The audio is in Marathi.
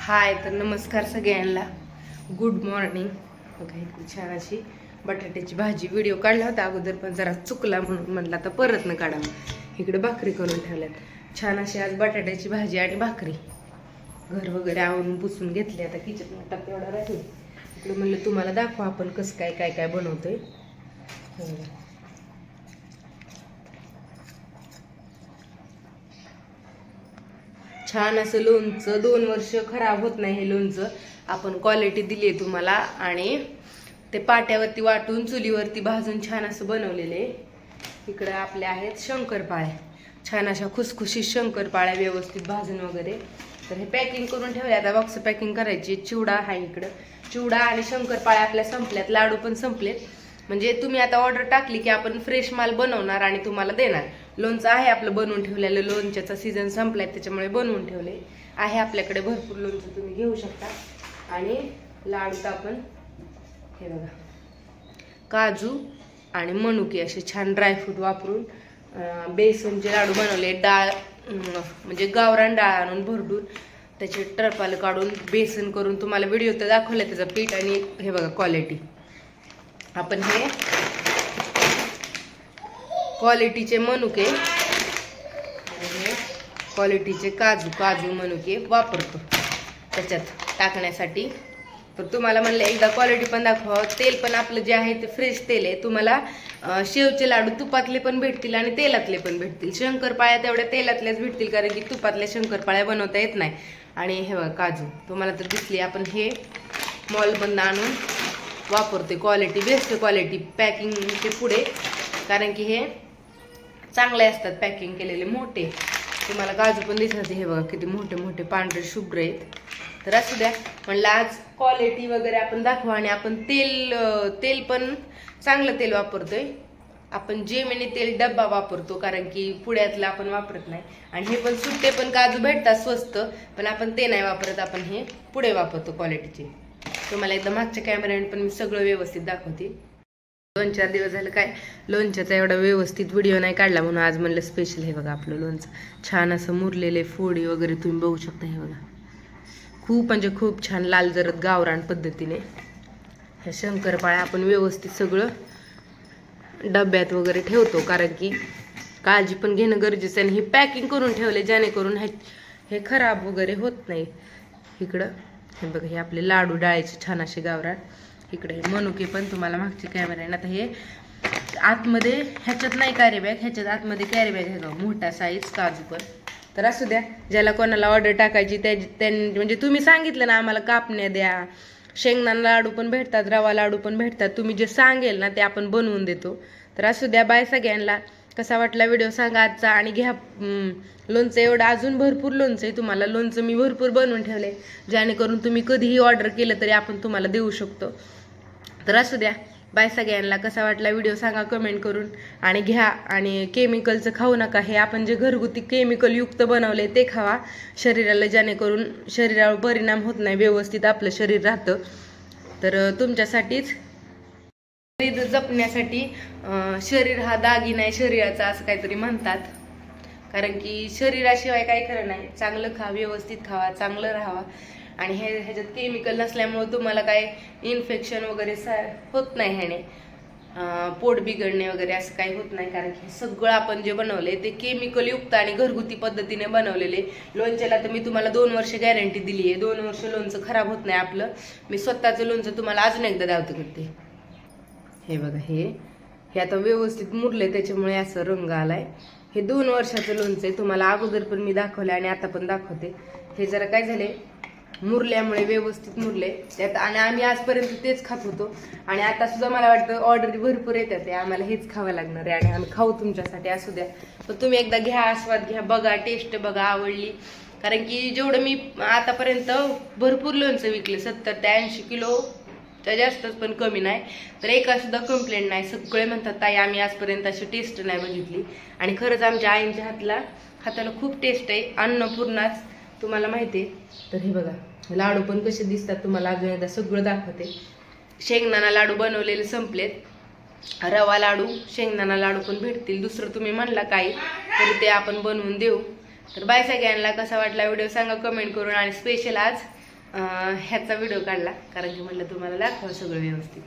हाय तर नमस्कार सगळ्यांना, गुड मॉर्निंग। बघा इकडे छान अशी बटाट्याची भाजी व्हिडिओ काढला होता अगोदर, पण जरा चुकला म्हणून म्हणलं आता परत न काढावं। इकडे भाकरी करून ठेवल्यात छान अशी, आज बटाट्याची भाजी आणि भाकरी। घर वगैरे आवरून पुसून घेतले, आता किचन मोठा तेवढा राहील। इकडे म्हणलं तुम्हाला दाखवा आपण कसं काय काय बनवतोय। छान असं लोणचं, 2 वर्ष खराब होत नाही हे लोणचं। आपण क्वालिटी दिली आहे तुम्हाला, आणि ते पाट्यावरती वाटून चुलीवरती भाजून छान असं बनवलेले। इकडे आपल्या आहेत शंकरपाळ्या, छान अशा खुसखुशीत शंकरपाळ्या व्यवस्थित भाजून वगैरे। तर हे पॅकिंग करून ठेवले, आता बॉक्स पॅकिंग करायची। चिवडा आहे इकडं, चिवडा आणि शंकरपाळ्या आपल्या संपल्यात, लाडू पण संपलेत। म्हणजे तुम्ही आता ऑर्डर टाकली की आपण फ्रेश माल बनवणार आणि तुम्हाला देणार। लोणचं आहे आपलं बनवून ठेवलेलं, लोणच्याचा सीझन संपलाय त्याच्यामुळे बनवून ठेवले आहे आपल्याकडे भरपूर लोणचं, तुम्ही घेऊ शकता। आणि लाडू तर आपण हे बघा, काजू आणि मनुके असे छान ड्रायफ्रूट वापरून बेसनचे लाडू बनवले। डाळ म्हणजे गावरान डाळ आणून भरडून त्याचे टरपाल काढून बेसन करून तुम्हाला व्हिडिओ तर दाखवला त्याचं पीठ। आणि हे बघा क्वालिटी, आपण हे क्वालिटीचे मनुके आणि क्वालिटीचे काजू मनुके वापरतो त्याच्यात टाकण्यासाठी। तर तुम्हाला म्हणलं एकदा क्वालिटी पण दाखवा। तेल पण आपलं जे आहे ते फ्रेश तेल आहे। तुम्हाला शेवचे लाडू तुपातले पण भेटतील आणि तेलातले पण भेटतील। शंकरपाळ्या तेवढ्या तेलातल्याच भेटतील, कारण की तुपातल्या शंकरपाळ्या बनवता येत नाही। आणि हे बघा काजू तुम्हाला तर दिसली, आपण हे मॉलमधून आणून वापरतोय। क्वालिटी बेस्ट क्वालिटी, पॅकिंगचे पुढे, कारण की हे चांगले असतात पॅकिंग केलेले मोठे। तुम्हाला काजू पण दिसत, हे बघा किती मोठे मोठे पांढरे शुभ्र आहेत। तर असू द्या म्हणलं आज क्वालिटी वगैरे आपण दाखवा। आणि आपण तेल पण चांगलं तेल वापरतोय आपण, जेमिनी तेल डब्बा वापरतो, कारण की पुड्यातलं आपण वापरत नाही। आणि हे पण सुट्टे पण काजू भेटतात स्वस्त, पण आपण ते नाही वापरत, आपण हे पुढे वापरतो क्वालिटीचे। तुम्हाला एकदा मागच्या कॅमेऱ्याने पण मी सगळं व्यवस्थित दाखवते। 2-4 दिवस झालं काय लोणच्याचा एवढा व्यवस्थित व्हिडिओ नाही काढला, म्हणून आज म्हणलं स्पेशल। हे बघा आपलं लोणचं छान असं मुरलेले फोडी वगैरे तुम्ही बघू शकता। हे बघा खूप म्हणजे खूप छान लाल जरद गावरान पद्धतीने ह्या शंकरपाळ्या आपण व्यवस्थित सगळं डब्यात वगैरे ठेवतो, कारण की काळजी पण घेणं गरजेचं आहे। आणि हे पॅकिंग करून ठेवले जेणेकरून हे खराब वगैरे होत नाही। इकडं हे बघा, हे आपले लाडू डाळीचे छान असे गावरान। इकडे हे मनुके पण तुम्हाला मागचे कॅमेऱ्याने, आता हे आतमध्ये ह्याच्यात नाही कॅरी बॅग, ह्याच्यात आतमध्ये कॅरी बॅग आहे, मोठा साईज काजू पण। तर असू द्या, ज्याला कोणाला ऑर्डर टाकायची त्यांनी म्हणजे तुम्ही सांगितलं ना आम्हाला कापण्या द्या, शेंगदाणा लाडू पण भेटतात, रवा लाडू पण भेटतात, तुम्ही जे सांगेल ना ते आपण बनवून देतो। तर असू द्या, बाय सगळ्यांना। कसा वाटला व्हिडिओ सांगा आजचा, आणि घ्या लोणचं। एवढं अजून भरपूर लोणचं आहे, तुम्हाला लोणचं मी भरपूर बनवून ठेवले, जेणेकरून तुम्ही कधीही ऑर्डर केलं तरी आपण तुम्हाला देऊ शकतो। तर असू द्या, बाय सगळ्यांना। कसा वाटला व्हिडिओ सांगा कमेंट करून, आणि घ्या। आणि केमिकलचं खाऊ नका, हे आपण जे घरगुती केमिकल युक्त बनवले ते खावा शरीराला, जेणेकरून शरीरावर परिणाम होत नाही, व्यवस्थित आपलं शरीर राहतं। तर तुमच्यासाठीच, शरीर जपण्यासाठी शरीर हा दागिना आहे शरीराचा, असं काहीतरी म्हणतात। कारण की शरीराशिवाय काही खरं नाही। चांगलं खा, व्यवस्थित खावा, चांगलं राहावा। आणि ह्याच्यात केमिकल नसल्यामुळे तुम्हाला काय इन्फेक्शन वगैरे होत नाही, ह्याने पोट बिघडणे वगैरे असं काही होत नाही, कारण की सगळं आपण जे बनवले ते केमिकल युक्त आणि घरगुती पद्धतीने बनवलेले। लोणच्याला तर मी तुम्हाला 2 वर्ष गॅरंटी दिली आहे, 2 वर्ष लोणचं खराब होत नाही आपलं। मी स्वतःचं लोणचं तुम्हाला अजून एकदा दावत करते। हे बघा, हे आता व्यवस्थित मुरले, त्याच्यामुळे असं रंग आलाय। हे 2 वर्षाचं लोणचं आहे, तुम्हाला अगोदर पण मी दाखवले आणि आता पण दाखवते। हे जरा काय झाले, मुरल्यामुळे व्यवस्थित मुरले त्यात, आणि आम्ही आजपर्यंत तेच खात होतो। आणि आता सुद्धा मला वाटतं ऑर्डर भरपूर येतात, आम्हाला हेच खावं लागणार आहे, आणि आम्ही खाऊ तुमच्यासाठी। असू द्या, तर तुम्ही एकदा घ्या, आस्वाद घ्या, बघा, टेस्ट बघा, आवडली। कारण की जेवढं मी आतापर्यंत भरपूर लोणचं विकले, 70 ते 80 किलो जास्तच, पण कमी नाही। तर एका सुद्धा कंप्लेंट नाही, सगळे म्हणतात ताई आम्ही आजपर्यंत अशी टेस्ट नाही बघितली। आणि खरंच आमच्या आईंच्या हाताला खूप टेस्ट आहे, अन्नपूर्णाच तुम्हाला माहिती आहे। तर हे बघा लाडू पण कसे दिसतात तुम्हाला अजून एकदा सगळं दाखवते। शेंगदाणा लाडू बनवलेले संपलेत, रवा लाडू, शेंगदाणा लाडू पण भेटतील। दुसरं तुम्ही म्हणला काही तरी ते आपण बनवून देऊ। तर बाय सगळ्यांना। कसा वाटला व्हिडिओ सांगा कमेंट करून। आणि स्पेशल आज ह्याचा व्हिडिओ काढला, कारण की म्हटलं तुम्हाला दाखवा सगळं व्यवस्थित.